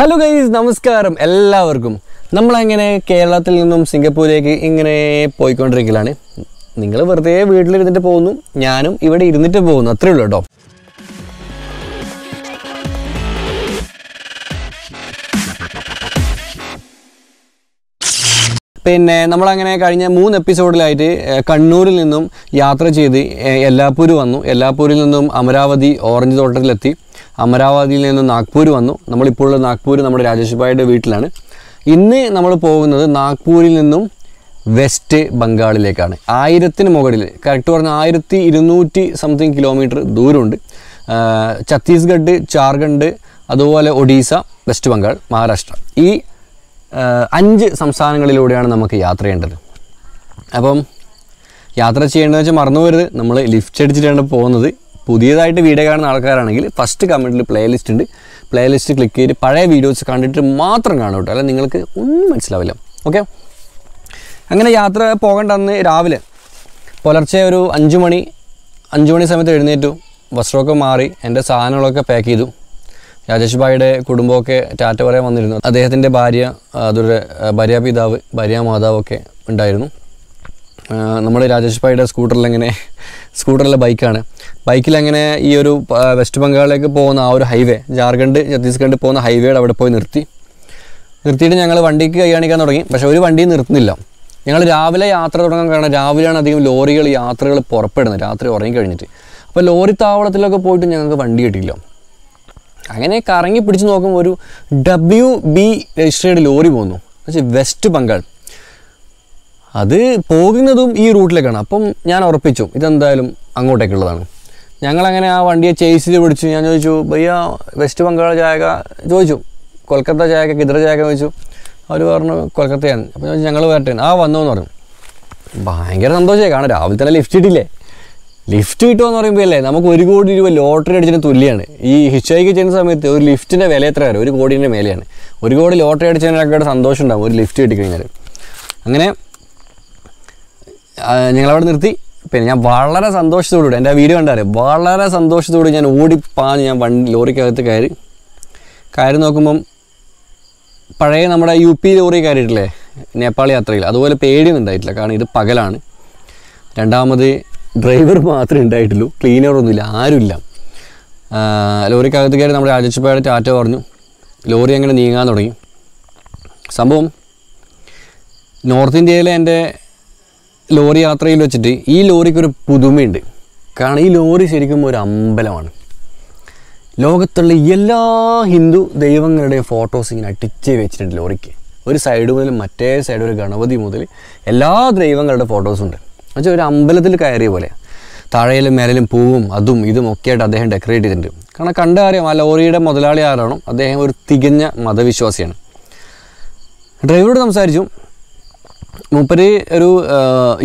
Hello guys, നമസ്കാരം എല്ലാവർക്കും. നമ്മളങ്ങനെ കേരളത്തിൽ നിന്നും സിംഗപ്പൂരിലേക്ക് ഇങ്ങനെ പോയിക്കൊണ്ടിരിക്കലാണ്. നിങ്ങൾ വെറുതെ വീട്ടിലിരുന്നിട്ട് പോകുന്നു, ഞാനും ഇവിടെ ഇരുന്നിട്ട് പോകുന്നു, അത്രേ ഉള്ളൂ കേട്ടോ. പിന്നെ നമ്മളങ്ങനെ കഴിഞ്ഞ 3 എപ്പിസോഡിലായിട്ട് കണ്ണൂരിൽ നിന്നും യാത്ര ചെയ്ത് യെല്ലാപ്പൂർ വന്നു. യെല്ലാപ്പൂരിൽ നിന്നും അമരാവതി ഓറഞ്ച് തോട്ടത്തിലെത്തി. അമരാവതിയിൽ നിന്നും നാഗ്പൂർ വന്നു. നമ്മളിപ്പോൾ ഉള്ള നാഗ്പൂർ നമ്മുടെ രാജേഷ് ഭായിയുടെ വീട്ടിലാണ്. ഇന്ന് നമ്മൾ പോകുന്നത് നാഗ്പൂരിൽ നിന്നും വെസ്റ്റ് ബംഗാളിലേക്കാണ്. 1000-ന് മുകളിൽ, കറക്റ്റ് പറഞ്ഞാൽ 1200 സംതിങ് കിലോമീറ്റർ ദൂരമുണ്ട്. ഛത്തീസ്ഗഡ്, ജാർഖണ്ഡ്, അതുപോലെ ഒഡീസ, വെസ്റ്റ് ബംഗാൾ, മഹാരാഷ്ട്ര, ഈ 5 സംസ്ഥാനങ്ങളിലൂടെയാണ് നമുക്ക് യാത്ര ചെയ്യേണ്ടത്. അപ്പം യാത്ര ചെയ്യേണ്ടതെന്ന് വെച്ചാൽ മറന്നു പോരുത്, നമ്മൾ ലിഫ്റ്റ് അടിച്ചിട്ടാണ് പോകുന്നത്. പുതിയതായിട്ട് വീഡിയോ കാണുന്ന ആൾക്കാരാണെങ്കിൽ ഫസ്റ്റ് കമൻറ്റിൽ പ്ലേലിസ്റ്റ് ഉണ്ട്, പ്ലേലിസ്റ്റ് ക്ലിക്ക് ചെയ്ത് പഴയ വീഡിയോസ് കണ്ടിട്ട് മാത്രം കാണും കേട്ടോ, അല്ല നിങ്ങൾക്ക് ഒന്നും മനസ്സിലാവില്ല. ഓക്കെ, അങ്ങനെ യാത്ര പോകേണ്ട അന്ന് രാവിലെ പുലർച്ചെ ഒരു 5 മണി സമയത്ത് എഴുന്നേറ്റു. വസ്ത്രമൊക്കെ മാറി എൻ്റെ സാധനങ്ങളൊക്കെ പാക്ക് ചെയ്തു. രാജേഷ് ഭായിയുടെ കുടുംബമൊക്കെ ടാറ്റ പറയാൻ വന്നിരുന്നു. അദ്ദേഹത്തിൻ്റെ ഭാര്യ, അതൊരു ഭാര്യാപിതാവ്, ഭാര്യാമാതാവൊക്കെ ഉണ്ടായിരുന്നു. നമ്മൾ രാജേഷ് ഭായിയുടെ സ്കൂട്ടറിലെ ബൈക്കിലങ്ങനെ ഈ ഒരു വെസ്റ്റ് ബംഗാളിലേക്ക് പോകുന്ന ആ ഒരു ഹൈവേ, ജാർഖണ്ഡ് ഛത്തീസ്ഗഡ് പോകുന്ന ഹൈവേയുടെ അവിടെ പോയി നിർത്തിയിട്ട് ഞങ്ങൾ വണ്ടിക്ക് കൈ കാണിക്കാൻ തുടങ്ങി. പക്ഷേ ഒരു വണ്ടിയും നിർത്തുന്നില്ല. ഞങ്ങൾ രാവിലെ യാത്ര തുടങ്ങാൻ കാരണം രാവിലെയാണ് അധികം യാത്രകൾ പുറപ്പെടുന്നത്, രാത്രി ഉറങ്ങിക്കഴിഞ്ഞിട്ട്. അപ്പോൾ ലോറി താവളത്തിലൊക്കെ പോയിട്ട് ഞങ്ങൾക്ക് വണ്ടി കിട്ടിയില്ല. അങ്ങനെ കറങ്ങി പിടിച്ച് നോക്കുമ്പോൾ ഒരു WB രജിസ്ട്രേഡ് ലോറി പോകുന്നു, വെസ്റ്റ് ബംഗാൾ. അത് പോകുന്നതും ഈ റൂട്ടിലേക്കാണ്. അപ്പം ഞാൻ ഉറപ്പിച്ചു ഇതെന്തായാലും അങ്ങോട്ടേക്കുള്ളതാണ്. ഞങ്ങളങ്ങനെ ആ വണ്ടിയെ ചേസ് ചെയ്ത് പിടിച്ചു. ഞാൻ ചോദിച്ചു, ഭയ്യ വെസ്റ്റ് ബംഗാൾ ജായക ചോദിച്ചു, കൊൽക്കത്ത ജായക, കിതർ ജായക ചോദിച്ചു. അവർ പറഞ്ഞു കൊൽക്കത്തയാണ്. അപ്പോൾ ചോദിച്ചു ഞങ്ങൾ വരട്ടെ, വന്നു എന്ന് പറഞ്ഞു. ഭയങ്കര സന്തോഷമായി, കാരണം രാവിലെ തന്നെ ലിഫ്റ്റ് കിട്ടിയില്ലേ. ലിഫ്റ്റ് കിട്ടുമെന്ന് പറയുമ്പോൾ അല്ലേ നമുക്ക് 1 കോടി രൂപ ലോട്ടറി അടിച്ചതിന് തുല്യമാണ്. ഈ ഹിച്ചായിക്ക് ചെയ്യുന്ന സമയത്ത് ഒരു ലിഫ്റ്റിൻ്റെ വില എത്ര വരും? 1 കോടിൻ്റെ മേലെയാണ്. 1 കോടി ലോട്ടറി അടിച്ചതിനൊക്കെ സന്തോഷം ഉണ്ടാകും ഒരു ലിഫ്റ്റ് കിട്ടിക്കഴിഞ്ഞാൽ. അങ്ങനെ ഞങ്ങളവിടെ നിർത്തി. പിന്നെ ഞാൻ വളരെ സന്തോഷത്തോടുകൂടി, എൻ്റെ ആ വീഡിയോ കണ്ടാൽ വളരെ സന്തോഷത്തോടുകൂടി ഞാൻ ഓടിപ്പാഞ്ഞ് ഞാൻ ലോറിക്കകത്ത് കയറി നോക്കുമ്പം പഴയ നമ്മുടെ UP ലോറി കയറിയിട്ടില്ലേ നേപ്പാൾ യാത്രയിൽ, അതുപോലെ പേടിയൊന്നും ഉണ്ടായിട്ടില്ല. കാരണം ഇത് പകലാണ്. രണ്ടാമത് ഡ്രൈവർ മാത്രമേ ഉണ്ടായിട്ടുള്ളൂ, ക്ലീനറൊന്നുമില്ല, ആരുമില്ല. ലോറിക്കകത്ത് കയറി നമ്മുടെ രാജേഷ് ഭായിയുടെ ടാറ്റ പറഞ്ഞു. ലോറി അങ്ങനെ നീങ്ങാൻ തുടങ്ങി. സംഭവം നോർത്ത് ഇന്ത്യയിലെ എൻ്റെ ലോറി യാത്രയിൽ വെച്ചിട്ട് ഈ ലോറിക്കൊരു പുതുമയുണ്ട്. കാരണം ഈ ലോറി ശരിക്കും ഒരു അമ്പലമാണ്. ലോകത്തുള്ള എല്ലാ ഹിന്ദു ദൈവങ്ങളുടെയും ഫോട്ടോസ് ഇങ്ങനെ അടിച്ച് വെച്ചിട്ടുണ്ട് ലോറിക്ക്. ഒരു സൈഡ് മുതൽ മറ്റേ സൈഡ്, ഒരു ഗണപതി മുതൽ എല്ലാ ദൈവങ്ങളുടെ ഫോട്ടോസുണ്ട്. എന്നുവെച്ചാൽ ഒരു അമ്പലത്തിൽ കയറിയ പോലെ താഴെയിലും മേലും പൂവും അതും ഇതും ഒക്കെ ആയിട്ട് അദ്ദേഹം ഡെക്കറേറ്റ് ചെയ്തിട്ടുണ്ട്. കാരണം കണ്ടറിയാം ആ ലോറിയുടെ മുതലാളി ആരാണോ, അദ്ദേഹം ഒരു തികഞ്ഞ മതവിശ്വാസിയാണ്. ഡ്രൈവറോട് സംസാരിച്ചു. മൂപ്പര് ഒരു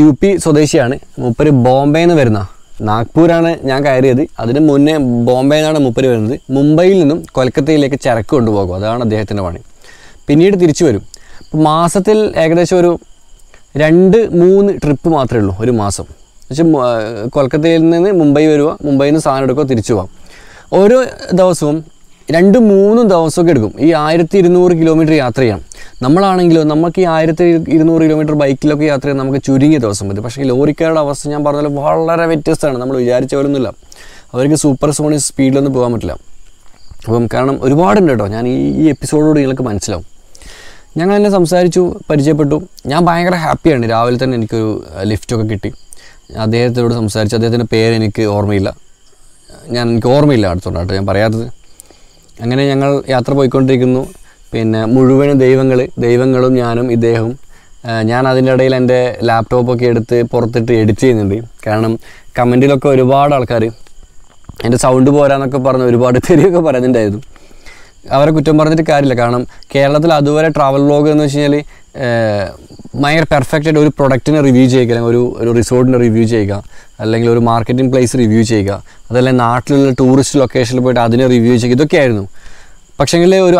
UP സ്വദേശിയാണ്. മൂപ്പര് ബോംബെയിൽ നിന്ന് വരുന്ന, നാഗ്പൂരാണ് ഞാൻ കയറിയത്, അതിന് മുന്നേ ബോംബെയിലാണ് മൂപ്പര് വരുന്നത്. മുംബൈയിൽ നിന്നും കൊൽക്കത്തയിലേക്ക് ചരക്ക് കൊണ്ടുപോകും, അതാണ് അദ്ദേഹത്തിൻ്റെ പണി. പിന്നീട് തിരിച്ചു വരും. മാസത്തിൽ ഏകദേശം ഒരു 2-3 ട്രിപ്പ് മാത്രമേ ഉള്ളൂ ഒരു മാസം. പക്ഷേ കൊൽക്കത്തയിൽ നിന്ന് മുംബൈ വരിക, മുംബൈയിൽ നിന്ന് സാധനം എടുക്കുക, തിരിച്ചു പോകാം. ഓരോ ദിവസവും 2-3 ദിവസമൊക്കെ എടുക്കും ഈ 1200 കിലോമീറ്റർ യാത്ര ചെയ്യാം. നമ്മളാണെങ്കിലോ നമുക്ക് ഈ 1200 കിലോമീറ്റർ ബൈക്കിലൊക്കെ യാത്ര ചെയ്യാൻ നമുക്ക് ചുരുങ്ങിയ ദിവസം മതി. പക്ഷേ ഈ ലോറിക്കാരുടെ അവസ്ഥ ഞാൻ പറഞ്ഞാൽ വളരെ വ്യത്യസ്തമാണ്. നമ്മൾ വിചാരിച്ച പോലൊന്നുമില്ല. അവർക്ക് സൂപ്പർ സോണിക് സ്പീഡിലൊന്നും പോകാൻ പറ്റില്ല. അപ്പം കാരണം ഒരുപാടുണ്ട് കേട്ടോ. ഞാൻ ഈ എപ്പിസോഡോട് നിങ്ങൾക്ക് മനസ്സിലാവും. ഞങ്ങൾ എന്നെ സംസാരിച്ചു, പരിചയപ്പെട്ടു. ഞാൻ ഭയങ്കര ഹാപ്പിയാണ്. രാവിലെ തന്നെ എനിക്കൊരു ലിഫ്റ്റൊക്കെ കിട്ടി. അദ്ദേഹത്തോട് സംസാരിച്ചു. അദ്ദേഹത്തിൻ്റെ പേര് എനിക്ക് ഓർമ്മയില്ല അടുത്തോണ്ടാട്ടോ ഞാൻ പറയാത്തത്. അങ്ങനെ ഞങ്ങൾ യാത്ര പോയിക്കൊണ്ടിരിക്കുന്നു. പിന്നെ മുഴുവനും ദൈവങ്ങളും ഞാനും ഇദ്ദേഹവും. ഞാൻ അതിൻ്റെ ഇടയിൽ എൻ്റെ ലാപ്ടോപ്പൊക്കെ എടുത്ത് പുറത്തിട്ട് എഡിറ്റ് ചെയ്യുന്നുണ്ട്. കാരണം കമൻറ്റിലൊക്കെ ഒരുപാട് ആൾക്കാർ എൻ്റെ സൗണ്ട് പോരാന്നൊക്കെ പറഞ്ഞ് ഒരുപാട് തെറിയൊക്കെ പറയുന്നുണ്ടായിരുന്നു. അവരെ കുറ്റം പറഞ്ഞിട്ട് കാര്യമില്ല. കാരണം കേരളത്തിൽ അതുവരെ ട്രാവൽ വ്ലോഗ് എന്ന് വെച്ച് കഴിഞ്ഞാൽ ഭയങ്കര പെർഫെക്റ്റായിട്ട് ഒരു പ്രൊഡക്റ്റിനെ റിവ്യൂ ചെയ്യുക, അല്ലെങ്കിൽ ഒരു റിസോർട്ടിനെ റിവ്യൂ ചെയ്യുക, അല്ലെങ്കിൽ ഒരു മാർക്കറ്റിംഗ് പ്ലേസ് റിവ്യൂ ചെയ്യുക, അതല്ലെങ്കിൽ നാട്ടിലുള്ള ടൂറിസ്റ്റ് ലൊക്കേഷനിൽ പോയിട്ട് അതിനെ റിവ്യൂ ചെയ്യുക, ഇതൊക്കെയായിരുന്നു. പക്ഷേങ്കിൽ ഒരു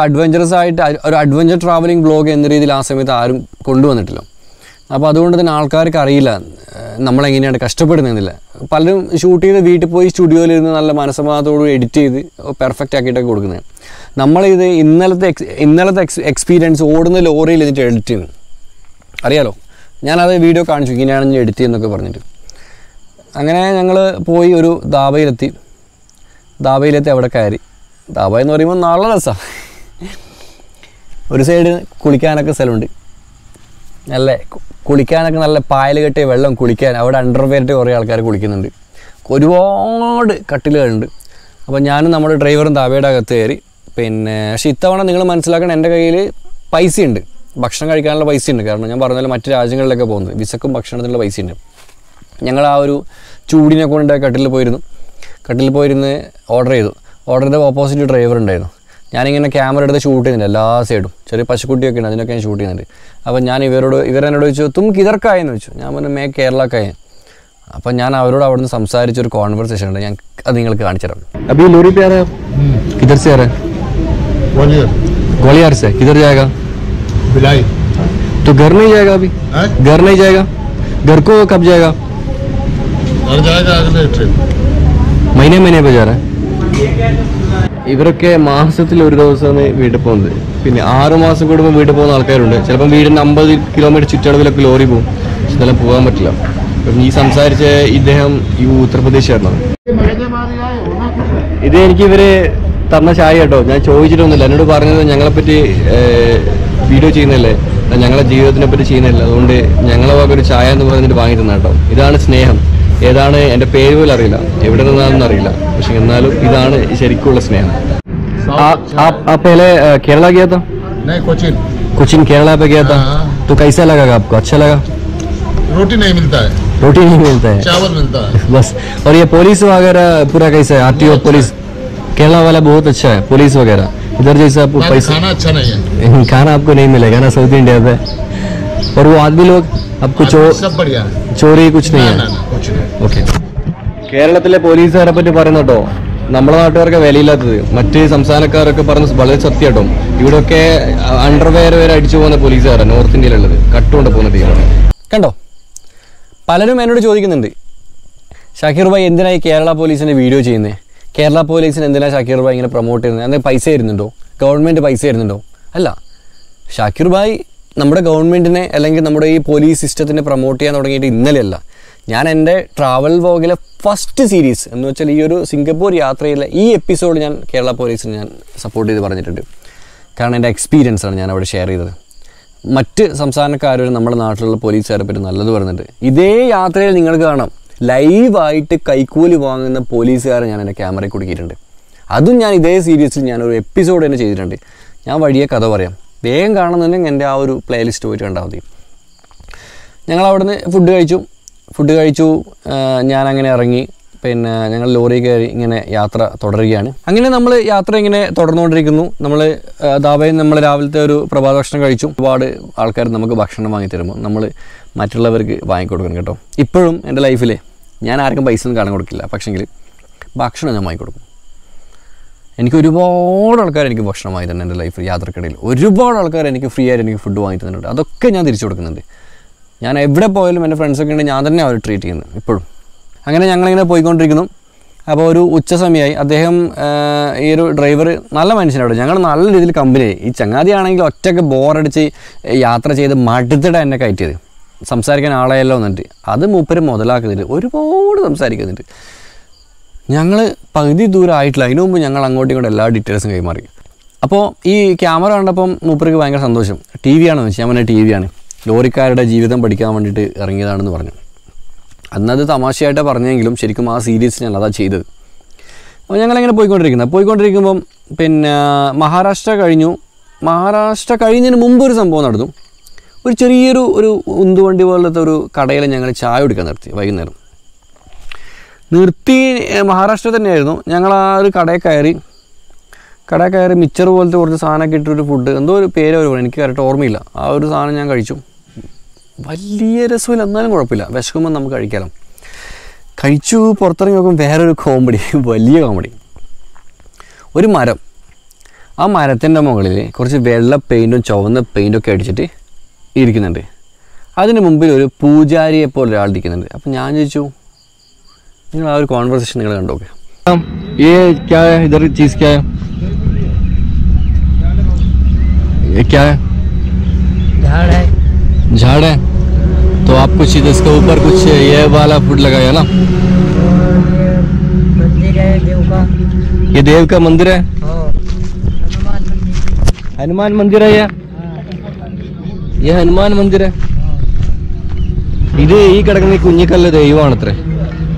അഡ്വഞ്ചർ ട്രാവലിംഗ് വ്ലോഗ് എന്ന രീതിയിൽ ആ സമയത്ത് ആരും കൊണ്ടുവന്നിട്ടില്ല. അപ്പോൾ അതുകൊണ്ട് തന്നെ ആൾക്കാർക്ക് അറിയില്ല നമ്മളെങ്ങനെയാണ് കഷ്ടപ്പെടുന്നതെന്നില്ല. പലരും ഷൂട്ട് ചെയ്ത് വീട്ടിൽ പോയി സ്റ്റുഡിയോയിലിരുന്ന് നല്ല മനസ്സമാധാനത്തോട് എഡിറ്റ് ചെയ്ത് പെർഫെക്റ്റ് ആക്കിയിട്ടൊക്കെ കൊടുക്കുന്നത്. നമ്മളിത് ഇന്നലത്തെ എക്സ്പീരിയൻസ് ഓടുന്ന ലോറിയിൽ എന്നിട്ട് എഡിറ്റ് ചെയ്യുന്നു. അറിയാലോ, ഞാനത് വീഡിയോ കാണിച്ചു ഇങ്ങനെയാണ് ഞാൻ എഡിറ്റ് ചെയ്യുന്നൊക്കെ പറഞ്ഞിട്ട്. അങ്ങനെ ഞങ്ങൾ പോയി ഒരു ധാബയിലെത്തി അവിടെ കയറി. ധാബ എന്ന് പറയുമ്പോൾ നല്ല രസമാണ്. ഒരു സൈഡ് കുളിക്കാനൊക്കെ സ്ഥലമുണ്ട്, നല്ല കുളിക്കാനൊക്കെ നല്ല പായൽ കെട്ടിയ വെള്ളം കുളിക്കാൻ. അവിടെ അണ്ടർവെയറിട്ട് കുറേ ആൾക്കാർ കുളിക്കുന്നുണ്ട്, ഒരുപാട് കട്ടിലുകളുണ്ട്. അപ്പോൾ ഞാനും നമ്മുടെ ഡ്രൈവറും ധാബയുടെ അകത്ത് കയറി. പിന്നെ പക്ഷേ ഇത്തവണ നിങ്ങൾ മനസ്സിലാക്കണം, എൻ്റെ കയ്യിൽ പൈസയുണ്ട്, ഭക്ഷണം കഴിക്കാനുള്ള പൈസയുണ്ട്. കാരണം ഞാൻ പറഞ്ഞാൽ മറ്റ് രാജ്യങ്ങളിലൊക്കെ പോകുന്നത് വിസക്കും ഭക്ഷണത്തിനുള്ള പൈസയുണ്ട്. ഞങ്ങൾ ആ ഒരു ചൂടിനെ കൊണ്ട് കട്ടിലിൽ പോയിരുന്ന് ഓർഡർ ചെയ്ത ഓപ്പോസിറ്റ് ഡ്രൈവർ ഉണ്ടായിരുന്നു. ഞാനിങ്ങനെ ക്യാമറ എടുത്ത് ഷൂട്ട് ചെയ്യുന്നുണ്ട് എല്ലാ സൈഡും. ചെറിയ പശുക്കുട്ടിയൊക്കെ ഉണ്ട്, അതിനൊക്കെ ഞാൻ ഷൂട്ട് ചെയ്യുന്നുണ്ട്. അപ്പോൾ ഞാൻ ഇവരെന്നോട് ചോദിച്ചു തും കിതർക്കായെന്ന് ചോദിച്ചു. ഞാൻ പറഞ്ഞു മേ കേരളക്കായ. അപ്പം ഞാൻ അവരോട് അവിടെ നിന്ന് സംസാരിച്ചൊരു കോൺവെർസേഷൻ ഉണ്ട്, ഞാൻ അത് നിങ്ങൾക്ക് കാണിച്ചു തരാം. അभी लोरी पे आ रहा है, किधर से आ रहा है? ग्वालियर से. किधर जाएगा? भिलाई. तो घर नहीं जाएगा अभी? घर नहीं जाएगा? घर को कब जाएगा? घर जाएगा अगले ट्रिप. महीने पे जा रहा है. ഇവരൊക്കെ മാസത്തിൽ ഒരു ദിവസമാണ് വീട്ടിൽ പോകുന്നത്. പിന്നെ 6 മാസം കൂടുമ്പോൾ വീട്ടിൽ പോകുന്ന ആൾക്കാരുണ്ട്. ചിലപ്പം വീടിൻ്റെ 50 കിലോമീറ്റർ ചുറ്റളവിലൊക്കെ ലോറി പോകും. പക്ഷെ ഇതെല്ലാം പോകാൻ പറ്റില്ല. അപ്പം ഈ സംസാരിച്ച ഇദ്ദേഹം ഈ ഉത്തർപ്രദേശായിരുന്നു. ഇത് എനിക്ക് ഇവർ തന്ന ചായ കേട്ടോ, ഞാൻ ചോദിച്ചിട്ടൊന്നുമില്ല. എന്നോട് പറഞ്ഞത് ഞങ്ങളെപ്പറ്റി വീഡിയോ ചെയ്യുന്നതല്ലേ, ഞങ്ങളെ ജീവിതത്തിനെ പറ്റി ചെയ്യുന്നില്ല, അതുകൊണ്ട് ഞങ്ങളെ വക ഒരു ചായ എന്ന് പറഞ്ഞിട്ട് വാങ്ങി തന്ന കേട്ടോ. ഇതാണ് സ്നേഹം. ഏതാണ് എൻ്റെ പേര് പോലും അറിയില്ല, എവിടെ നിന്നാണെന്ന് അറിയില്ല, പക്ഷെ എന്നാലും ഇതാണ് ശരിക്കുള്ള സ്നേഹം. കേരള गया था? नहीं, कोचिन केरला पे गया था. तो कैसा लगा आपको? अच्छा लगा? रोटी नहीं मिलता है, चावल मिलता है बस. और ये पुलिस वगैरह पूरा कैसा है? आरटीओ पुलिस केरला वाला बहुत अच्छा है, पुलिस वगैरह. इधर जैसा आपको पैसा खाना अच्छा नहीं है, खाना आपको नहीं मिलेगा ना साउथ इंडिया पे. और वो आदमी लोग आपको सब बढ़िया है, ചോറി कुछ नहीं है. ഓക്കെ, കേരളത്തിലെ പോലീസുകാരെ പറ്റി പറയുന്ന കേട്ടോ, നമ്മുടെ നാട്ടുകാർക്ക് വിലയില്ലാത്തത്. മറ്റ് സംസ്ഥാനക്കാരൊക്കെ പറഞ്ഞ് വളരെ സത്യം കേട്ടോ. ഇവിടെയൊക്കെ അണ്ടർവെയർ വരെ അടിച്ചു പോകുന്ന പോലീസുകാരാണ് നോർത്ത് ഇന്ത്യയിലുള്ളത്, കട്ടുകൊണ്ട് പോകുന്ന ടീമാണ്. കണ്ടോ, പലരും എന്നോട് ചോദിക്കുന്നുണ്ട്, ഷാക്കിർ ഭായ് എന്തിനായി കേരള പോലീസിൻ്റെ വീഡിയോ ചെയ്യുന്നത്? കേരള പോലീസിന് എന്തിനാണ് ഷാക്കിർ ഭായ് ഇങ്ങനെ പ്രൊമോട്ട് ചെയ്യുന്നത്? എന്തെങ്കിലും പൈസ തരുന്നുണ്ടോ? ഗവൺമെൻറ് പൈസ തരുന്നുണ്ടോ? അല്ല, ഷാക്കിർ ഭായ് നമ്മുടെ ഗവൺമെൻറ്റിനെ അല്ലെങ്കിൽ നമ്മുടെ ഈ പോലീസ് സിസ്റ്റത്തിനെ പ്രൊമോട്ട് ചെയ്യാൻ തുടങ്ങിയിട്ട് ഇന്നലെയല്ല. ഞാൻ എൻ്റെ ട്രാവൽ വ്ലോഗിലെ ഫസ്റ്റ് സീരീസ് എന്ന് വെച്ചാൽ ഈ ഒരു സിംഗപ്പൂർ യാത്രയിലെ ഈ എപ്പിസോഡ് ഞാൻ കേരള പോലീസിനെ ഞാൻ സപ്പോർട്ട് ചെയ്ത് പറഞ്ഞിട്ടുണ്ട്. കാരണം എൻ്റെ എക്സ്പീരിയൻസാണ് ഞാൻ അവിടെ ഷെയർ ചെയ്തത്. മറ്റ് സംസ്ഥാനക്കാരും നമ്മുടെ നാട്ടിലുള്ള പോലീസുകാരെ പറ്റി നല്ലത് പറഞ്ഞിട്ട് ഇതേ യാത്രയിൽ നിങ്ങൾക്ക് കാണാം ലൈവായിട്ട് കൈക്കൂലി വാങ്ങുന്ന പോലീസുകാരെ ഞാൻ എൻ്റെ ക്യാമറയിൽ കുടുക്കിയിട്ടുണ്ട്. അതും ഞാൻ ഇതേ സീരീസിൽ ഞാനൊരു എപ്പിസോഡ് തന്നെ ചെയ്തിട്ടുണ്ട്. ഞാൻ വഴിയെ കഥ പറയാം, വേഗം കാണുന്നുണ്ടെങ്കിൽ എൻ്റെ ആ ഒരു പ്ലേലിസ്റ്റ് പോയിട്ട് കണ്ടാൽ മതി. ഞങ്ങൾ അവിടുന്ന് ഫുഡ് കഴിച്ചു. ഞാനങ്ങനെ ഇറങ്ങി. പിന്നെ ഞങ്ങൾ ലോറി കയറി ഇങ്ങനെ യാത്ര തുടരുകയാണ്. അങ്ങനെ നമ്മൾ യാത്ര ഇങ്ങനെ തുടർന്നുകൊണ്ടിരിക്കുന്നു. നമ്മൾ ധാബയിൽ നമ്മൾ രാവിലത്തെ ഒരു പ്രഭാത ഭക്ഷണം കഴിച്ചു. ഒരുപാട് ആൾക്കാർ നമുക്ക് ഭക്ഷണം വാങ്ങി തരുമ്പോൾ നമ്മൾ മറ്റുള്ളവർക്ക് വാങ്ങിക്കൊടുക്കണം കേട്ടോ. ഇപ്പോഴും എൻ്റെ ലൈഫിൽ ഞാൻ ആർക്കും പൈസ ഒന്നും കാണാൻ കൊടുക്കില്ല, പക്ഷെങ്കിൽ ഭക്ഷണം ഞാൻ വാങ്ങിക്കൊടുക്കും. എനിക്ക് ഒരുപാട് ആൾക്കാർ എനിക്ക് ഭക്ഷണം വാങ്ങി തന്നെ എൻ്റെ ലൈഫിൽ യാത്രക്കിടയിൽ ഒരുപാട് ആൾക്കാർ എനിക്ക് ഫ്രീ ആയിട്ട് എനിക്ക് ഫുഡ് വാങ്ങി തന്നിട്ടുണ്ട്. അതൊക്കെ ഞാൻ തിരിച്ചു കൊടുക്കുന്നുണ്ട്. ഞാൻ എവിടെ പോയാലും എൻ്റെ ഫ്രണ്ട്സൊക്കെ ഉണ്ടെങ്കിൽ ഞാൻ തന്നെ അവർ ട്രീറ്റ് ചെയ്യുന്നത് ഇപ്പോഴും. അങ്ങനെ ഞങ്ങളിങ്ങനെ പോയിക്കൊണ്ടിരിക്കുന്നു. അപ്പോൾ ഒരു ഉച്ച സമയമായി. അദ്ദേഹം ഈ ഒരു ഡ്രൈവർ നല്ല മനുഷ്യനാണ്. ഞങ്ങൾ നല്ല രീതിയിൽ കമ്പനിയായി. ഈ ചങ്ങാതിയാണെങ്കിൽ ഒറ്റയ്ക്ക് ബോറടിച്ച് യാത്ര ചെയ്ത് മടുത്തിട്ട് എന്നെ കയറ്റിയത്. സംസാരിക്കാൻ ആളെയല്ലോ എന്നിട്ട് അത് മൂപ്പര് മുതലാക്കുന്നുണ്ട്, ഒരുപാട് സംസാരിക്കുന്നുണ്ട്. ഞങ്ങൾ പകുതി ദൂരം ആയിട്ടില്ല, അതിനു മുമ്പ് ഞങ്ങൾ അങ്ങോട്ടും ഇങ്ങോട്ടും എല്ലാ ഡീറ്റെയിൽസും കൈമാറി. അപ്പോൾ ഈ ക്യാമറ കണ്ടപ്പം മൂപ്പർക്ക് ഭയങ്കര സന്തോഷം. ടി വി ആണെന്ന് വെച്ചാൽ ഞാൻ പറഞ്ഞ ടി വി ആണ്, ലോറിക്കാരുടെ ജീവിതം പഠിക്കാൻ വേണ്ടിയിട്ട് ഇറങ്ങിയതാണെന്ന് പറഞ്ഞു. അന്നത് തമാശയായിട്ട് പറഞ്ഞെങ്കിലും ശരിക്കും ആ സീരീസ് ഞാൻ അതാ ചെയ്തത്. അപ്പോൾ ഞങ്ങളിങ്ങനെ പോയിക്കൊണ്ടിരിക്കുമ്പം പിന്നെ മഹാരാഷ്ട്ര കഴിഞ്ഞതിന് മുമ്പ് ഒരു സംഭവം നടന്നു. ഒരു ചെറിയൊരു ഉന്തുവണ്ടി പോലത്തെ ഒരു കടയിൽ ഞങ്ങൾ ചായ കുടിക്കാൻ വൈകുന്നേരം നിർത്തി. മഹാരാഷ്ട്ര തന്നെയായിരുന്നു. ഞങ്ങൾ ആ ഒരു കടയിൽ കയറി മിച്ചർ പോലത്തെ കുറച്ച് സാധനമൊക്കെ ഇട്ടൊരു ഫുഡ്, എന്തോ ഒരു പേര് അവർ എനിക്ക് കറക്റ്റ് ഓർമ്മയില്ല. ആ ഒരു സാധനം ഞാൻ കഴിച്ചു. വലിയ രസമില്ല, എന്നാലും കുഴപ്പമില്ല, വിശക്കുമ്പോൾ നമുക്ക് കഴിക്കാമല്ലോ. കഴിച്ചു പുറത്തിറങ്ങി നോക്കുമ്പോൾ വേറൊരു കോമഡി, വലിയ കോമഡി. ഒരു മരം, ആ മരത്തിൻ്റെ മുകളിൽ കുറച്ച് വെള്ള പെയിൻറ്റും ചുവന്ന പെയിൻറ്റൊക്കെ അടിച്ചിട്ട് ഇരിക്കുന്നുണ്ട്. അതിന് മുമ്പിൽ ഒരു പൂജാരിയെപ്പോലെ ഒരാൾ ഇരിക്കുന്നുണ്ട്. അപ്പം ഞാൻ ചോദിച്ചു, നിങ്ങൾ ആ ഒരു കോൺവെർസേഷൻ നിങ്ങൾ കണ്ടോക്കെ. ये क्या है इधर चीज़ क्या है? ये क्या है? झाड़ है। झाड़ है। तो आप कुछ इसके ऊपर कुछ ये वाला फूड लगाया ना? मंदिर है देव का। ये देव का मंदिर है? हनुमान मंदिर। हनुमान मंदिर है ये हनुमान मंदिर है. ഇത് ഈ കിടക്കുന്ന കുഞ്ഞിക്കല്ല് ദൈവമാണത്രേ.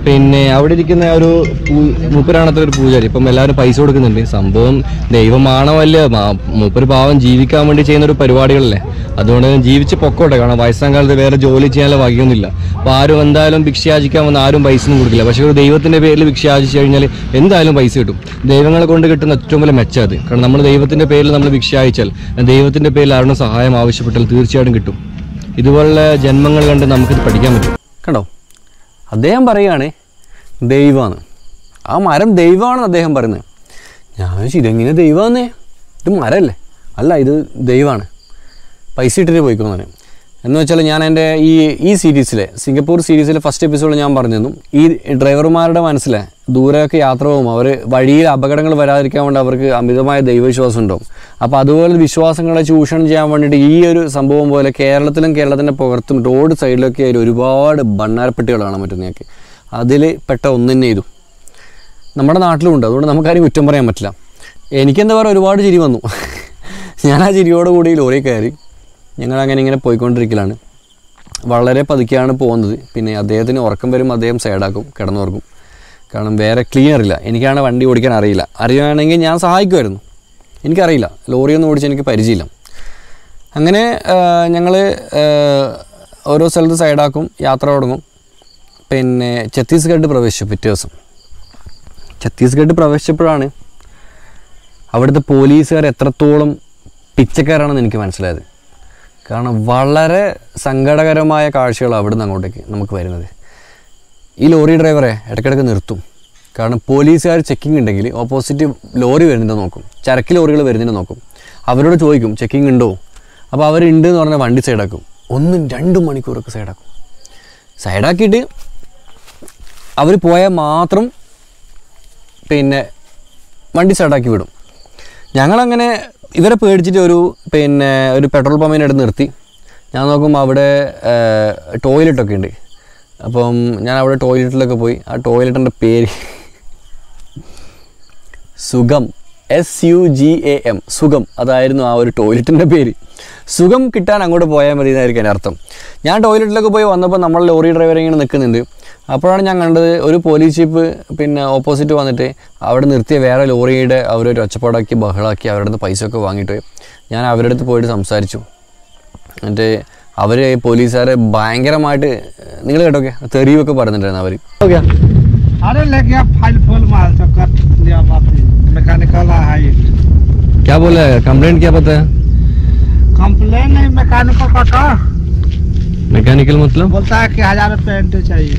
പിന്നെ അവിടെ ഇരിക്കുന്ന ഒരു മൂപ്പരാണത്ര ഒരു പൂജാരി. ഇപ്പം എല്ലാവരും പൈസ കൊടുക്കുന്നുണ്ട്. സംഭവം ദൈവമാണോ അല്ല, മൂപ്പര് പാവം ജീവിക്കാൻ വേണ്ടി ചെയ്യുന്ന ഒരു പരിപാടികളല്ലേ. അതുകൊണ്ട് ജീവിച്ച് പൊക്കോട്ടെ. കാരണം വയസ്സാം കാലത്ത് വേറെ ജോലി ചെയ്യാനുള്ള ഭാഗ്യമൊന്നുമില്ല. അപ്പോൾ ആരും എന്തായാലും ഭിക്ഷയാചിക്കാൻ വന്ന ആരും പൈസ ഒന്നും കൊടുക്കില്ല. പക്ഷേ ഒരു ദൈവത്തിൻ്റെ പേരിൽ ഭിക്ഷയാചിച്ചു കഴിഞ്ഞാൽ എന്തായാലും പൈസ കിട്ടും. ദൈവങ്ങളെ കൊണ്ട് കിട്ടുന്ന ഏറ്റവും വലിയ മെച്ചം അത്. കാരണം നമ്മൾ ദൈവത്തിൻ്റെ പേരിൽ നമ്മൾ ഭിക്ഷയാചിച്ചാൽ, ദൈവത്തിൻ്റെ പേരിൽ ആരുടെ സഹായം ആവശ്യപ്പെട്ടാൽ തീർച്ചയായിട്ടും കിട്ടും. ഇതുപോലുള്ള ജന്മങ്ങൾ കണ്ട് നമുക്കിത് പഠിക്കാൻ പറ്റും. കണ്ടോ, അദ്ദേഹം പറയുകയാണ് ദൈവമാണ്, ആ മരം ദൈവമാണെന്ന് അദ്ദേഹം പറയുന്നത്. ഞാൻ ഇതെങ്ങനെ ദൈവമാണെന്നേ, ഇത് മരമല്ലേ? അല്ല, ഇത് ദൈവമാണ്, പൈസ ഇട്ടിട്ട് പോയിക്കൊന്നു. എന്ന് വെച്ചാൽ ഞാൻ എൻ്റെ ഈ സീരീസിലെ സിംഗപ്പൂർ സീരീസിലെ ഫസ്റ്റ് എപ്പിസോഡ് ഞാൻ പറഞ്ഞിരുന്നു, ഈ ഡ്രൈവർമാരുടെ മനസ്സിലെ ദൂരെയൊക്കെ യാത്ര പോകും, അവർ വഴിയിൽ അപകടങ്ങൾ വരാതിരിക്കാൻ വേണ്ടി അവർക്ക് അമിതമായ ദൈവവിശ്വാസം ഉണ്ടാവും. അപ്പോൾ അതുപോലെ വിശ്വാസങ്ങളെ ചൂഷണം ചെയ്യാൻ വേണ്ടിയിട്ട് ഈ ഒരു സംഭവം പോലെ കേരളത്തിൻ്റെ പുറത്തും റോഡ് സൈഡിലൊക്കെ ആയിട്ട് ഒരുപാട് ബണ്ണാരപ്പെട്ടികൾ കാണാൻ പറ്റും നിങ്ങൾക്ക്. അതിൽ പെട്ട ഒന്ന് തന്നെ ഇതും നമ്മുടെ നാട്ടിലുമുണ്ട്. അതുകൊണ്ട് നമുക്കാരും കുറ്റം പറയാൻ പറ്റില്ല. എനിക്കെന്താ പറയുക, ഒരുപാട് ചിരി വന്നു. ഞാൻ ആ ചിരിയോടുകൂടി ലോറി കയറി ഞങ്ങളങ്ങനെ ഇങ്ങനെ പോയിക്കൊണ്ടിരിക്കലാണ്. വളരെ പതുക്കെയാണ് പോകുന്നത്. പിന്നെ അദ്ദേഹത്തിന് ഉറക്കം വരും, അദ്ദേഹം സൈഡാക്കും, കിടന്നുറക്കും. കാരണം വേറെ ക്ലീനർ ഇല്ല. എനിക്കാണ് വണ്ടി ഓടിക്കാൻ അറിയില്ല. അറിയുകയാണെങ്കിൽ ഞാൻ സഹായിക്കുമായിരുന്നു. എനിക്കറിയില്ല, ലോറിയൊന്നും ഓടിച്ച് എനിക്ക് പരിചയമില്ല. അങ്ങനെ ഞങ്ങൾ ഓരോ സ്ഥലത്ത് സൈഡാക്കും, യാത്ര തുടങ്ങും. പിന്നെ ഛത്തീസ്ഗഡ് പ്രവേശിച്ചു. പിറ്റേ ദിവസം ഛത്തീസ്ഗഡ് പ്രവേശിച്ചപ്പോഴാണ് അവിടുത്തെ പോലീസുകാർ എത്രത്തോളം പിച്ചക്കാരാണെന്ന് എനിക്ക് മനസ്സിലായത്. കാരണം വളരെ സങ്കടകരമായ കാഴ്ചകളാണ് അവിടെ നിന്ന് അങ്ങോട്ടേക്ക് നമുക്ക് വരുന്നത്. ഈ ലോറി ഡ്രൈവറെ ഇടയ്ക്കിടയ്ക്ക് നിർത്തും. കാരണം പോലീസുകാർ ചെക്കിംഗ് ഉണ്ടെങ്കിൽ ഓപ്പോസിറ്റ് ലോറി വരുന്നുണ്ടെന്ന് നോക്കും, ചരക്ക് ലോറികൾ വരുന്നുണ്ടെന്ന് നോക്കും. അവരോട് ചോദിക്കും ചെക്കിംഗ് ഉണ്ടോ. അപ്പോൾ അവരുണ്ട് എന്ന് പറഞ്ഞാൽ വണ്ടി സൈഡാക്കും. 1-2 മണിക്കൂറൊക്കെ സൈഡാക്കും. സൈഡാക്കിയിട്ട് അവർ പോയാൽ മാത്രം പിന്നെ വണ്ടി സൈഡാക്കി വിടും. ഞങ്ങളങ്ങനെ ഇവരെ പേടിച്ചിട്ട് ഒരു പെട്രോൾ പമ്പിൻ്റെ അടുത്ത് നിർത്തി. ഞാൻ നോക്കുമ്പോൾ അവിടെ ടോയ്ലറ്റൊക്കെ ഉണ്ട്. അപ്പം ഞാൻ അവിടെ ടോയ്ലറ്റിലൊക്കെ പോയി. ആ ടോയ്ലറ്റിൻ്റെ പേര് സുഖം, SUGAM, സുഖം. അതായിരുന്നു ആ ഒരു ടോയ്ലറ്റിൻ്റെ പേര്. സുഖം കിട്ടാൻ അങ്ങോട്ട് പോയാൽ മതി എന്നായിരിക്കും എൻ്റെ അർത്ഥം. ഞാൻ ടോയ്ലറ്റിലൊക്കെ പോയി വന്നപ്പോൾ നമ്മൾ ലോറി ഡ്രൈവർ ഇങ്ങനെ നിൽക്കുന്നുണ്ട്. അപ്പോഴാണ് ഞാൻ കണ്ടത് ഒരു പോലീസ് ജീപ്പ് ഓപ്പോസിറ്റ് വന്നിട്ട് അവിടെ നിർത്തിയ വേറെ ലോറിയുടെ അവരൊരു ഒച്ചപ്പാടാക്കി ബഹളാക്കി അവരുടെ അടുത്ത് പൈസ ഒക്കെ വാങ്ങിയിട്ട് ഞാൻ അവരുടെ അടുത്ത് പോയിട്ട് സംസാരിച്ചു. എന്നിട്ട് അവർ പോലീസുകാരെ ഭയങ്കരമായിട്ട് നിങ്ങൾ കേട്ടോക്കെ തെറിയൊക്കെ പറഞ്ഞിട്ടുണ്ടായിരുന്നു അവർ. क्या बोला है? कंप्लेंट क्या पता है? कंप्लेन नहीं, मैकेनिकल का मैकेनिकल मतलब बोलता है कि 1000 रुपये एंट्री चाहिए.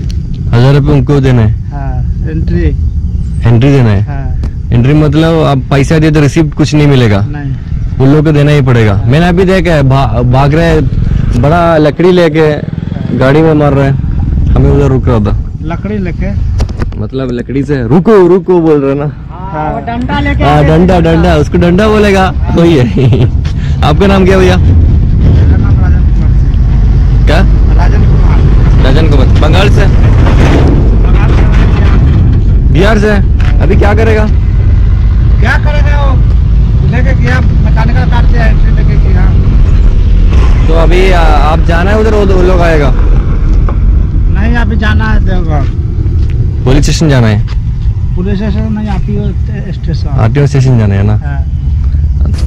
1000 रुपये उनको देना है? हाँ, एंट्री देना है. हाँ. एंट्री मतलब आप पैसा दिए तो रिसीप्ट कुछ नहीं मिलेगा? नहीं, उन लोग को देना ही पड़ेगा. हाँ. मैंने अभी देखा है भाग रहे बड़ा लकड़ी लेके गाड़ी में मार रहे हैं. हमें उधर रुक रहा था. लकड़ी लेके मतलब लकड़ी से रुको रुको बोल रहे ना. हाँ, डंडा लेके. हाँ, डंडा उसको डंडा बोलेगा. वही है. आपका नाम क्या भैया? क्या? राजन कुमार. बंगाल से? बिहार से. अभी क्या करेगा? वो लेके गया मैकेनिकल कार से एंट्री लेके गया. तो अभी आप जाना है उधर, वो लोग आएगा? नहीं, अभी जाना है देवघर. पुलिस स्टेशन जाना है? पुलिस स्टेशन नहीं, RTO स्टेशन. RTO स्टेशन जाना है ना. हाँ.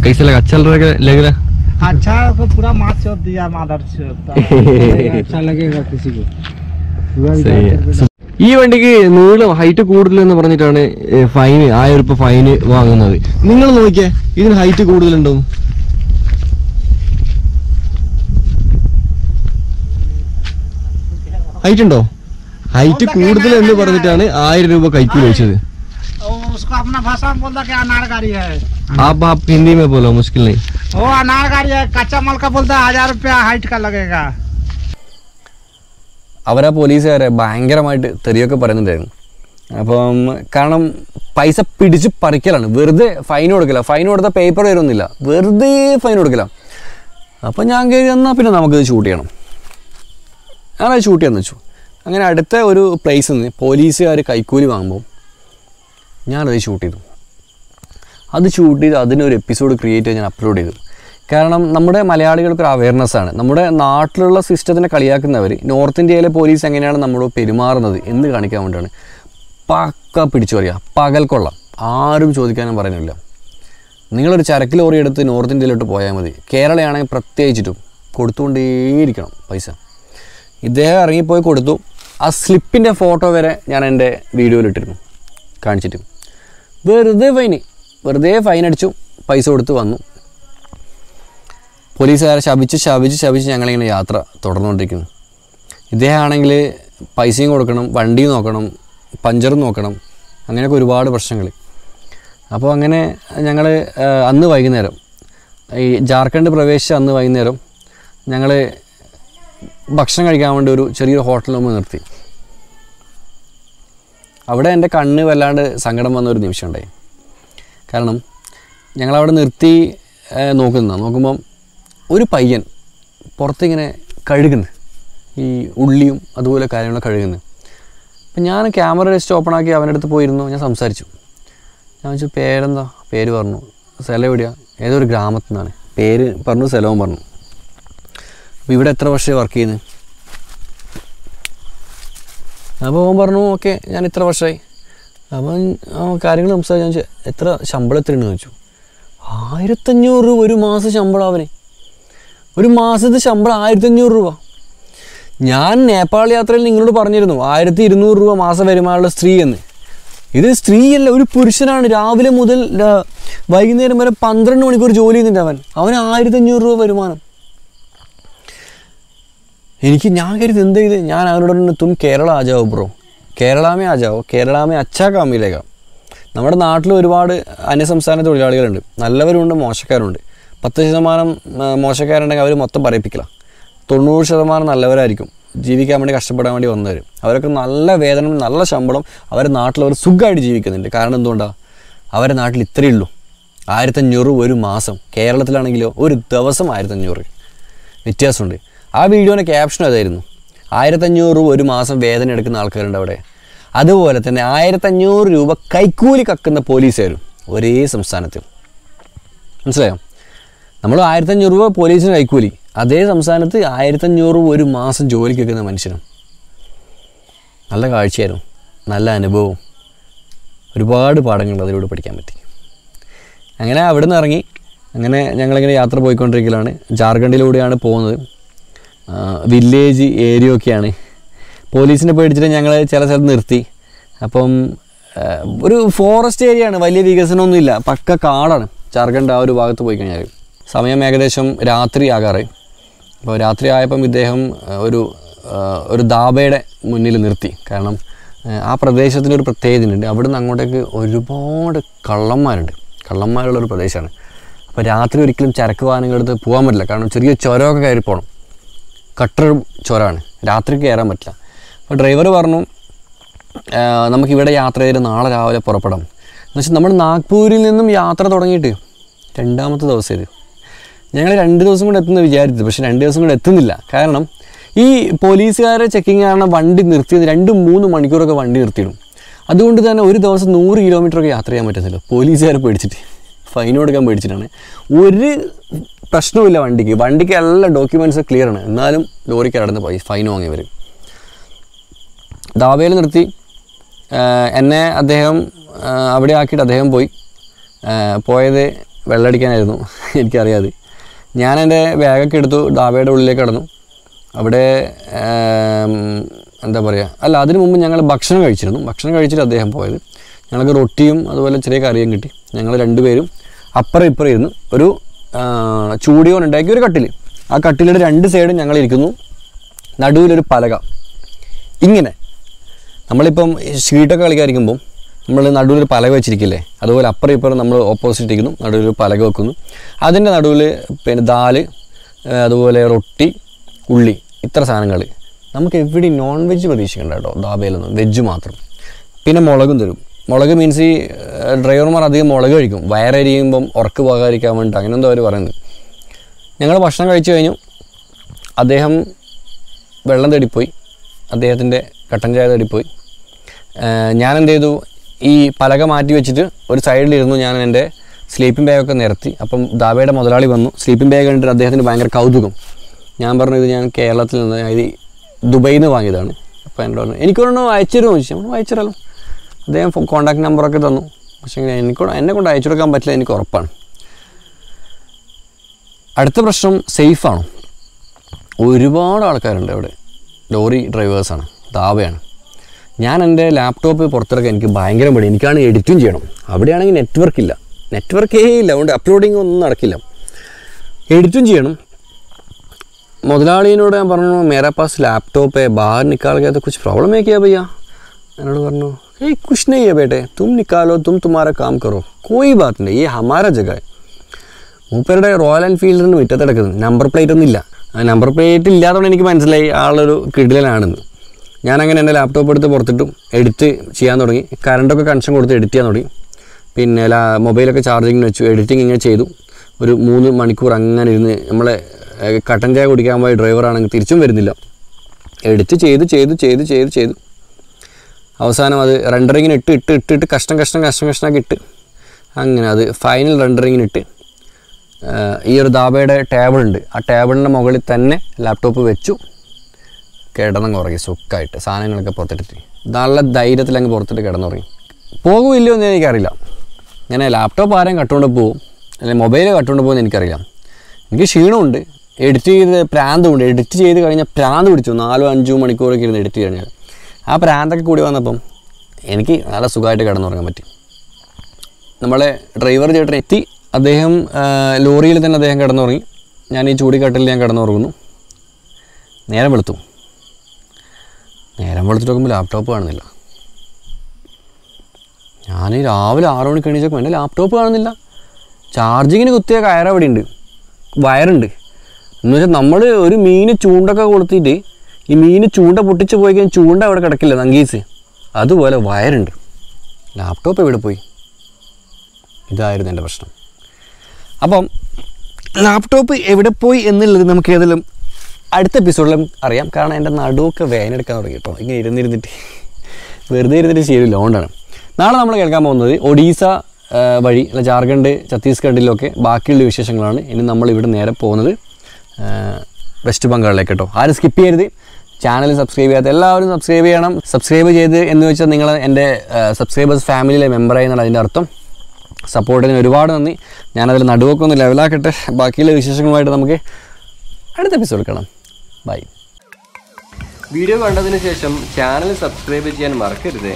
कैसे लगा? अच्छा लग रहा? अच्छा, तो पूरा मार चोट दिया, मादर चोट. अच्छा लगेगा किसी को. ഈ വണ്ടിക്ക് നീളം ഹൈറ്റ് കൂടുതലെന്ന് പറഞ്ഞിട്ടാണ് ഫൈന് 1000 രൂപ ഫൈന് വാങ്ങുന്നത്. നിങ്ങൾ നോക്കിയേ, ഇതിന് ഹൈറ്റ് കൂടുതലുണ്ടോ? ഹൈറ്റ് ഉണ്ടോ? ഹൈറ്റ് കൂടുതൽ എന്ന് പറഞ്ഞിട്ടാണ് 1000 രൂപ കൈക്കൂലി വെച്ചത്. उसको अपना भाषा में बोलता कि अनार गाड़ी है. आप हिंदी में बोलो, मुश्किल नहीं. वो अनार गाड़ी है, कच्चा माल का बोलता है 1000 रुपया हाइट का लगेगा. അവരാ പോലീസുകാരെ ഭയങ്കരമായിട്ട് തെറിയൊക്കെ പറയുന്നുണ്ടായിരുന്നു. അപ്പം കാരണം പൈസ പിടിച്ച് പറിക്കലാണ്, വെറുതെ ഫൈൻ കൊടുക്കില്ല. ഫൈൻ കൊടുത്താൽ പേപ്പർ വരുന്നില്ല, വെറുതെ ഫൈൻ കൊടുക്കില്ല. അപ്പോൾ ഞാൻ കയറി എന്നാൽ പിന്നെ നമുക്കിത് ഷൂട്ട് ചെയ്യണം, ഞാനത് ഷൂട്ട് ചെയ്യാമെന്ന് വെച്ചു. അങ്ങനെ അടുത്ത ഒരു പ്ലേസിൽ നിന്ന് പോലീസുകാർ കൈക്കൂലി വാങ്ങുമ്പോൾ ഞാനത് ഷൂട്ട് ചെയ്തു. അത് ഷൂട്ട് ചെയ്ത് അതിനൊരു എപ്പിസോഡ് ക്രിയേറ്റ് ചെയ്ത് ഞാൻ അപ്ലോഡ് ചെയ്തു. കാരണം നമ്മുടെ മലയാളികൾക്കൊരു അവയർനെസ്സാണ്. നമ്മുടെ നാട്ടിലുള്ള സിസ്റ്റത്തിനെ കളിയാക്കുന്നവർ നോർത്ത് ഇന്ത്യയിലെ പോലീസ് എങ്ങനെയാണ് നമ്മൾ പെരുമാറുന്നത് എന്ന് കാണിക്കാൻ വേണ്ടിയാണ്. പക്ക പിടിച്ചു പറയുക, പകൽക്കൊള്ളാം, ആരും ചോദിക്കാനും പറയുന്നില്ല. നിങ്ങളൊരു ചരക്ക് ലോറി എടുത്ത് നോർത്ത് ഇന്ത്യയിലോട്ട് പോയാൽ മതി. കേരളയാണെങ്കിൽ പ്രത്യേകിച്ചിട്ടും കൊടുത്തുകൊണ്ടേയിരിക്കണം പൈസ. ഇദ്ദേഹം ഇറങ്ങിപ്പോയി കൊടുത്തു. ആ സ്ലിപ്പിൻ്റെ ഫോട്ടോ വരെ ഞാൻ എൻ്റെ വീഡിയോയിലിട്ടിരുന്നു കാണിച്ചിട്ട്. വെറുതെ ഫൈൻ അടിച്ചു, പൈസ കൊടുത്ത് വന്നു. പോലീസുകാരെ ശപിച്ച് ഞങ്ങളിങ്ങനെ യാത്ര തുടർന്നുകൊണ്ടിരിക്കുന്നു. ഇദ്ദേഹമാണെങ്കിൽ പൈസയും കൊടുക്കണം, വണ്ടിയും നോക്കണം, പഞ്ചറും നോക്കണം, അങ്ങനെയൊക്കെ ഒരുപാട് പ്രശ്നങ്ങൾ. അപ്പോൾ അങ്ങനെ ഞങ്ങൾ അന്ന് വൈകുന്നേരം ഈ ജാർഖണ്ഡ് പ്രവേശിച്ച അന്ന് വൈകുന്നേരം ഞങ്ങൾ ഭക്ഷണം കഴിക്കാൻ വേണ്ടി ഒരു ചെറിയൊരു ഹോട്ടലിൽ നമ്മൾ നിർത്തി. അവിടെ എൻ്റെ കണ്ണ് വല്ലാണ്ട് സങ്കടം വന്നൊരു നിമിഷം ഉണ്ടായി. കാരണം ഞങ്ങളവിടെ നിർത്തി നോക്കുമ്പം ഒരു പയ്യൻ പുറത്തിങ്ങനെ കഴുകുന്നു, ഈ ഉള്ളിയും അതുപോലെ കാര്യങ്ങളൊക്കെ കഴുകുന്നു. അപ്പം ഞാൻ ക്യാമറ ജസ്റ്റ് ഓപ്പണാക്കി അവൻ്റെ അടുത്ത് പോയിരുന്നു. ഞാൻ സംസാരിച്ചു. ഞാൻ വെച്ചു പേരെന്താ, പേര് പറഞ്ഞു, സ്ഥലം എവിടെയാണ്, ഏതൊരു ഗ്രാമത്തിൽ നിന്നാണ്, പേര് പറഞ്ഞു, സ്ഥലവും പറഞ്ഞു. അപ്പോൾ ഇവിടെ എത്ര വർഷം വർക്ക് ചെയ്യുന്നത്? അപ്പോൾ അവൻ പറഞ്ഞു ഓക്കെ ഞാൻ ഇത്ര വർഷമായി. അപ്പം കാര്യങ്ങൾ സംസാരിച്ചു. ഞാൻ എത്ര ശമ്പളം എത്രയുണ്ടെന്ന് ചോദിച്ചു. 1500 രൂപ ഒരു മാസം ശമ്പളം. അവന് ഒരു മാസത്തെ ശമ്പളം 1500 രൂപ. ഞാൻ നേപ്പാൾ യാത്രയിൽ നിങ്ങളോട് പറഞ്ഞിരുന്നു 1200 രൂപ മാസം വരുമാനമുള്ള സ്ത്രീ എന്ന്. ഇത് സ്ത്രീയല്ല, ഒരു പുരുഷനാണ്. രാവിലെ മുതൽ വൈകുന്നേരം വരെ 12 മണിക്കൂർ ജോലി ചെയ്യുന്നുണ്ട് അവന് 1500 രൂപ വരുമാനം. ഞാൻ കരുതി എന്ത് ചെയ്ത്, ഞാൻ അവരോട് തും കേരള ആജാവോ ബ്രോ, കേരളാമേ ആജാവോ, കേരളാമേ അച്ഛാ കാമിലേക്കാം. നമ്മുടെ നാട്ടിൽ ഒരുപാട് അന്യസംസ്ഥാന തൊഴിലാളികളുണ്ട്, നല്ലവരുണ്ട്, മോശക്കാരുണ്ട്. 10% മോശക്കാരുണ്ടെങ്കിൽ അവർ മൊത്തം പറയിപ്പിക്കില്ല. 90% നല്ലവരായിരിക്കും, ജീവിക്കാൻ വേണ്ടി കഷ്ടപ്പെടാൻ വേണ്ടി വന്നവർ. അവരൊക്കെ നല്ല വേതനം, നല്ല ശമ്പളം, അവരുടെ നാട്ടിലവർ സുഖമായിട്ട് ജീവിക്കുന്നുണ്ട്. കാരണം എന്തുകൊണ്ടാണ്? അവരുടെ നാട്ടിൽ ഇത്രയേ ഉള്ളൂ, 1500 ഒരു മാസം. കേരളത്തിലാണെങ്കിലോ ഒരു ദിവസം 1500. വ്യത്യാസമുണ്ട്. ആ വീഡിയോൻ്റെ ക്യാപ്ഷൻ അതായിരുന്നു, 1500 രൂപ ഒരു മാസം വേതനം എടുക്കുന്ന ആൾക്കാരുണ്ട് അവിടെ. അതുപോലെ തന്നെ 1500 രൂപ കൈക്കൂലി കക്കുന്ന പോലീസുകാരും ഒരേ സംസ്ഥാനത്ത്. മനസ്സിലായോ? നമ്മൾ 1500 രൂപ പോലീസിന് കൈക്കൂലി, അതേ സംസ്ഥാനത്ത് 1500 രൂപ ഒരു മാസം ജോലിക്ക് വെക്കുന്ന മനുഷ്യനും. നല്ല കാഴ്ചയായിരുന്നു, നല്ല അനുഭവം, ഒരുപാട് പാഠങ്ങൾ അതിലൂടെ പഠിക്കാൻ പറ്റി. അങ്ങനെ അവിടെ നിന്ന് ഇറങ്ങി അങ്ങനെ ഞങ്ങളിങ്ങനെ യാത്ര പോയിക്കൊണ്ടിരിക്കലാണ്. ജാർഖണ്ഡിലൂടെയാണ് പോകുന്നത്. വില്ലേജ് ഏരിയ ഒക്കെയാണ്. പോലീസിനെ പേടിച്ചിട്ട് ഞങ്ങൾ ചില സ്ഥലത്ത് നിർത്തി. അപ്പം ഒരു ഫോറസ്റ്റ് ഏരിയ ആണ്, വലിയ വികസനമൊന്നുമില്ല, പക്ക കാടാണ് ജാർഖണ്ഡ്. ആ ഒരു ഭാഗത്ത് പോയി കഴിഞ്ഞാൽ സമയം ഏകദേശം രാത്രി ആകാറായി. അപ്പോൾ രാത്രി ആയപ്പം ഇദ്ദേഹം ഒരു ധാബയുടെ മുന്നിൽ നിർത്തി. കാരണം ആ പ്രദേശത്തിനൊരു പ്രത്യേകതയുണ്ട്, അവിടുന്ന് അങ്ങോട്ടേക്ക് ഒരുപാട് കള്ളന്മാരുള്ളൊരു പ്രദേശമാണ്. അപ്പോൾ രാത്രി ഒരിക്കലും ചരക്ക് വാഹനങ്ങളെടുത്ത് പോകാൻ പറ്റില്ല. കാരണം ചെറിയ ചുരമൊക്കെ കയറി പോകണം, കട്ടർ ചുരമാണ്, രാത്രിക്ക് കയറാൻ പറ്റില്ല. അപ്പോൾ ഡ്രൈവർ പറഞ്ഞു നമുക്കിവിടെ യാത്ര ചെയ്ത് നാളെ രാവിലെ പുറപ്പെടാം. എന്നുവെച്ചാൽ നമ്മൾ നാഗ്പൂരിൽ നിന്നും യാത്ര തുടങ്ങിയിട്ട് 2ാമത്തെ ദിവസം ഇത്. ഞങ്ങൾ 2 ദിവസം കൊണ്ട് എത്തുമെന്ന് വിചാരിച്ചത്, പക്ഷേ 2 ദിവസം കൊണ്ട് എത്തുന്നില്ല. കാരണം ഈ പോലീസുകാരെ ചെക്കിങ് കാരണം വണ്ടി നിർത്തിയത് 2-3 മണിക്കൂറൊക്കെ വണ്ടി നിർത്തിയിടും. അതുകൊണ്ട് തന്നെ ഒരു ദിവസം 100 കിലോമീറ്ററൊക്കെ യാത്ര ചെയ്യാൻ പറ്റത്തില്ല. പോലീസുകാരെ പേടിച്ചിട്ട്, ഫൈൻ കൊടുക്കാൻ പേടിച്ചിട്ടാണ്. ഒരു പ്രശ്നവുമില്ല വണ്ടിക്ക് എല്ലാ ഡോക്യുമെൻറ്റ്സ് ക്ലിയർ ആണ്. എന്നാലും ലോറിക്ക് കടന്ന് ഫൈൻ വാങ്ങിയവർ. ധാബയിൽ നിർത്തി എന്നെ അദ്ദേഹം അവിടെ ആക്കിയിട്ട് അദ്ദേഹം പോയത് വെള്ളമടിക്കാനായിരുന്നു, എനിക്കറിയാതെ. ഞാൻ എൻ്റെ ബാഗൊക്കെ എടുത്തു, ധാബയുടെ ഉള്ളിലേക്ക് കടന്നു. അവിടെ എന്താ പറയുക, അല്ല അതിനു മുമ്പ് ഞങ്ങൾ ഭക്ഷണം കഴിച്ചിരുന്നു. ഭക്ഷണം കഴിച്ചിട്ട് അദ്ദേഹം പോയത്. ഞങ്ങൾക്ക് റൊട്ടിയും അതുപോലെ ചെറിയ കറിയും കിട്ടി. ഞങ്ങൾ 2 പേരും അപ്പുറം ഇപ്പുറം ഇരുന്നു. ഒരു ചൂടിയോൻ ഉണ്ടാക്കി ഒരു കട്ടിൽ. ആ കട്ടിലിൻ്റെ 2 സൈഡും ഞങ്ങൾ ഇരിക്കുന്നു. നടുവിലൊരു പലക. ഇങ്ങനെ നമ്മളിപ്പം ഷീട്ടൊക്കെ കളിക്കാതിരിക്കുമ്പം നമ്മൾ നടുവിലൊരു പലക വെച്ചിരിക്കില്ലേ, അതുപോലെ അപ്പുറം ഇപ്പുറം നമ്മൾ ഓപ്പോസിറ്റ് ഇരിക്കുന്നു, നടുവിലൊരു പലക വെക്കുന്നു. അതിൻ്റെ നടുവിൽ പിന്നെ ദാല്, അതുപോലെ റൊട്ടി, ഉള്ളി, ഇത്ര സാധനങ്ങൾ. നമുക്ക് എവിടെയും നോൺ വെജ് പ്രതീക്ഷിക്കേണ്ട കേട്ടോ, ധാബയിലൊന്നും, വെജ് മാത്രം. പിന്നെ മുളകും തരും. മുളക് മീൻസ് ഈ ഡ്രൈവർമാർ അധികം മുളക് കഴിക്കും, വയറരിയുമ്പം ഉറക്ക് പോകാതിരിക്കാൻ വേണ്ടിയിട്ട്, അങ്ങനെ എന്തോ അവർ പറയുന്നത്. ഞങ്ങൾ ഭക്ഷണം കഴിച്ചു കഴിഞ്ഞു. അദ്ദേഹം വെള്ളം തേടിപ്പോയി, അദ്ദേഹത്തിൻ്റെ കട്ടൻ ചായ തേടിപ്പോയി. ഞാൻ എന്ത് ചെയ്തു, ഈ പലക മാറ്റി വെച്ചിട്ട് ഒരു സൈഡിലിരുന്നു. ഞാൻ എൻ്റെ സ്ലീപ്പിംഗ് ബാഗൊക്കെ നിരത്തി. അപ്പം ധാബയുടെ മുതലാളി വന്നു. സ്ലീപ്പിംഗ് ബാഗ് കണ്ടിട്ട് അദ്ദേഹത്തിന് ഭയങ്കര കൗതുകം. ഞാൻ പറഞ്ഞു, ഇത് ഞാൻ കേരളത്തിൽ നിന്ന്, ഇത് ദുബൈയിൽ നിന്ന് വാങ്ങിയതാണ്. അപ്പോൾ എന്നോട് പറഞ്ഞു, എനിക്കൊരെണ്ണം അയച്ചിരുന്നു ചോദിച്ചു. നമ്മൾ അയച്ചിരല്ലോ. അദ്ദേഹം കോൺടാക്ട് നമ്പറൊക്കെ തന്നു. പക്ഷേ എന്നെ കൊണ്ട് അയച്ചു കൊടുക്കാൻ പറ്റില്ല, എനിക്ക് ഉറപ്പാണ്. അടുത്ത പ്രശ്നം സേഫാണോ? ഒരുപാട് ആൾക്കാരുണ്ട് അവിടെ. ലോറി ഡ്രൈവേഴ്സാണ്, ധാബയാണ്. ഞാൻ എൻ്റെ ലാപ്ടോപ്പ് പുറത്തിറക്കാൻ എനിക്ക് ഭയങ്കര പേടി. എനിക്കാണ് എഡിറ്റും ചെയ്യണം. അവിടെയാണെങ്കിൽ നെറ്റ്വർക്കേ ഇല്ല. അതുകൊണ്ട് അപ്ലോഡിങ് ഒന്നും നടക്കില്ല. എഡിറ്റും ചെയ്യണം. മുതലാളിയോട് ഞാൻ പറഞ്ഞു, മേരാ പാസ് ലാപ്ടോപ്പ് है, बाहर निकाल गया तो कुछ प्रॉब्लम है क्या भैया? എന്നോട് പറഞ്ഞു, ഏയ് कुछ नहीं है बेटे, तुम निकालो, तुम तुम्हारा काम करो, कोई बात नहीं, ये हमारा जगह है. മൂപ്പരുടെ റോയൽ എൻഫീൽഡിന് മുറ്റത്തെടുക്കുന്നത് നമ്പർ പ്ലേറ്റ് ഒന്നും ഇല്ല. നമ്പർ പ്ലേറ്റ് ഇല്ലാത്തതുകൊണ്ട് എനിക്ക് മനസ്സിലായി ആളൊരു കിടിലനാണെന്ന്. ഞാനങ്ങനെ എൻ്റെ ലാപ്ടോപ്പ് എടുത്ത് പുറത്തിട്ടു എഡിറ്റ് ചെയ്യാൻ തുടങ്ങി. കറണ്ടൊക്കെ കണക്ഷൻ കൊടുത്ത് എഡിറ്റ് ചെയ്യാൻ തുടങ്ങി. പിന്നെ മൊബൈലൊക്കെ ചാർജിങ്ങിന് വെച്ചു. എഡിറ്റിംഗ് ഇങ്ങനെ ചെയ്തു. ഒരു 3 മണിക്കൂർ അങ്ങനെ ഇരുന്ന്. നമ്മളെ കട്ടൻ ചായ കുടിക്കാൻ പോയ ഡ്രൈവറാണെങ്കിൽ തിരിച്ചും വരുന്നില്ല. എഡിറ്റ് ചെയ്തു അവസാനം അത് റെൻഡറിങ്ങിന് ഇട്ട് കഷ്ണമാക്കി ഇട്ട് അങ്ങനെ അത് ഫൈനൽ റെൻഡറിങ്ങിനിട്ട് ഈ ഒരു ധാബയുടെ ടേബിളുണ്ട്. ആ ടേബിളിൻ്റെ മുകളിൽ തന്നെ ലാപ്ടോപ്പ് വെച്ചു. കിടന്നുറങ്ങി സുഖമായിട്ട്. സാധനങ്ങളൊക്കെ പുറത്തിട്ടിട്ട് നല്ല ധൈര്യത്തിൽ അങ്ങ് പുറത്തിട്ട് കിടന്നുറങ്ങി. പോകുമില്ലോ എന്ന് എനിക്കറിയില്ല. ഇങ്ങനെ ലാപ്ടോപ്പ് ആരെയും കട്ടുകൊണ്ട് പോകും, അല്ലെങ്കിൽ മൊബൈൽ കട്ടുകൊണ്ട് പോകുമെന്ന് എനിക്കറിയില്ല. എനിക്ക് ക്ഷീണമുണ്ട്, എഡിറ്റ് ചെയ്ത് കഴിഞ്ഞാൽ പ്രാന്ത് പിടിച്ചു. 4-5 മണിക്കൂറൊക്കെ ഇരുന്ന് എഡിറ്റ് കഴിഞ്ഞാൽ ആ പ്രാന്തൊക്കെ കൂടി വന്നപ്പം എനിക്ക് നല്ല സുഖമായിട്ട് കിടന്നുറങ്ങാൻ പറ്റി. നമ്മളെ ഡ്രൈവർ ചേട്ടൻ എത്തി. അദ്ദേഹം ലോറിയിൽ തന്നെ അദ്ദേഹം കിടന്നുറങ്ങി. ഞാൻ ഈ ചൂടിക്കട്ടിൽ ഞാൻ കിടന്നുറങ്ങുന്നു. നേരം വെളുത്തിട്ട് നോക്കുമ്പോൾ ലാപ്ടോപ്പ് കാണുന്നില്ല. ഞാൻ രാവിലെ 6 മണിക്ക് എണീച്ചപ്പോൾ എൻ്റെ ലാപ്ടോപ്പ് കാണുന്നില്ല. ചാർജിങ്ങിന് കുത്തിയ കയറവിടെ വയറുണ്ട്. എന്ന് വെച്ചാൽ നമ്മൾ ഒരു മീന് ചൂണ്ടൊക്കെ കൊളുത്തിയിട്ട് ഈ മീന് ചൂണ്ട പൊട്ടിച്ച് പോയി കഴിഞ്ഞാൽ ചൂണ്ട അവിടെ കിടക്കില്ല, നങ്കീസ്. അതുപോലെ വയറുണ്ട്. ലാപ്ടോപ്പ് എവിടെ പോയി? ഇതായിരുന്നു എൻ്റെ പ്രശ്നം. അപ്പം ലാപ്ടോപ്പ് എവിടെ പോയി എന്നുള്ളത് നമുക്ക് ഏതെങ്കിലും അടുത്ത എപ്പിസോഡിലും അറിയാം. കാരണം എൻ്റെ നടുവൊക്കെ വേദനെടുക്കാൻ തുടങ്ങി കേട്ടോ. ഇങ്ങനെ ഇരുന്നിട്ട് ശരിയില്ല. അതുകൊണ്ടാണ് നാളെ നമ്മൾ കേൾക്കാൻ പോകുന്നത് ഒഡീസ വഴി അല്ല ജാർഖണ്ഡ്, ഛത്തീസ്ഗഡിലൊക്കെ ബാക്കിയുള്ള വിശേഷങ്ങളാണ്. ഇനി നമ്മളിവിടെ നേരെ പോകുന്നത് വെസ്റ്റ് ബംഗാളിലേക്ക് കേട്ടോ. ആരും സ്കിപ്പ് ചെയ്യരുത്. ചാനൽ സബ്സ്ക്രൈബ് ചെയ്യാത്ത എല്ലാവരും സബ്സ്ക്രൈബ് ചെയ്യണം. സബ്സ്ക്രൈബ് ചെയ്ത് എന്ന് വെച്ചാൽ നിങ്ങൾ എൻ്റെ സബ്സ്ക്രൈബേഴ്സ് ഫാമിലിയിലെ മെമ്പറായി എന്നാണ് അതിൻ്റെ അർത്ഥം. സപ്പോർട്ടിന് ഒരുപാട് നന്ദി. ഞാനതിൽ നടുവൊക്കെ ഒന്ന് ലെവലാക്കട്ടെ. ബാക്കിയുള്ള വിശേഷങ്ങളുമായിട്ട് നമുക്ക് അടുത്ത എപ്പിസോഡ് കാണാം. ബൈ. വീഡിയോ കണ്ടതിന് ശേഷം ചാനൽ സബ്സ്ക്രൈബ് ചെയ്യാൻ മറക്കരുത്.